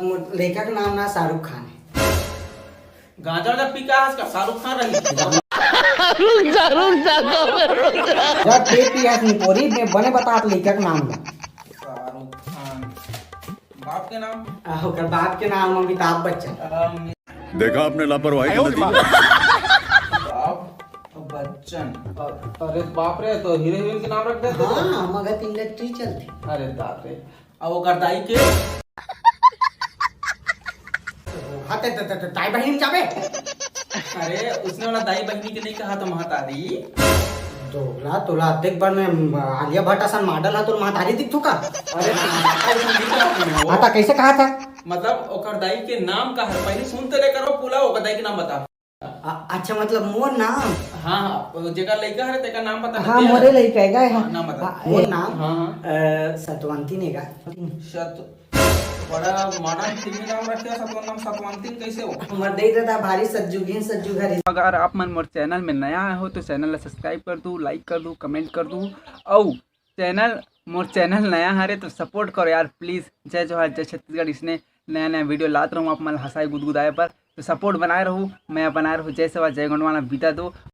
लड़का का नाम ना शाहरुख खान है। गांजा जब पी का का शाहरुख खान रही जब पेट की हंसनी पोरी में बने बता लड़का का नाम ला। शाहरुख खान बाप के नाम ओकर बाप के नाम अमिताभ बच्चन। देखा आपने लापरवाही का नतीजा। बाप बच्चन। अरे बाप रे, तो हीरो हीरोइन के नाम रख देते। हाँ मगध इंडस्ट्री चलती। अरे बाप रे, अब वो गर्दाई के हाँ ताई बहन जाबे। अरे उसने वाला दाई बहनी के नहीं कहा तो महतारी। दोगला तोला देख बार में आलिया भट्ट असन मॉडल है तो महतारी दिख का। अरे आता कैसे कहा था? मतलब ओकर दाई के नाम का है, पहले सुनते ले करो पूरा ओकर दाई के नाम बता। अच्छा मतलब मोर नाम। हाँ हाँ, जेका लड़का है तेका नाम बता। हाँ मोरे लड़का है हाँ, नाम बता। मोर नाम हाँ सतवंती ने का। बड़ा मॉडर्न फिल्मी नाम रखे सतवन नाम सतवंती कैसे हो? हमर दे देता भारी सज्जुगिन सज्जू घर। अगर आप मन मोर चैनल में नया हो तो चैनल ला सब्सक्राइब कर दूँ, लाइक कर दूँ, कमेंट कर दूँ और मोर चैनल नया हरे तो सपोर्ट करो यार प्लीज़। जय जोहार जय छत्तीसगढ़। इसने नया नया वीडियो लाते रहूँ आप मन हंसाए गुदगुदाए पर, तो सपोर्ट बनाए रहूँ, मैं बनाए रहूँ। जय सेवा जय गुणवाना बीता दो।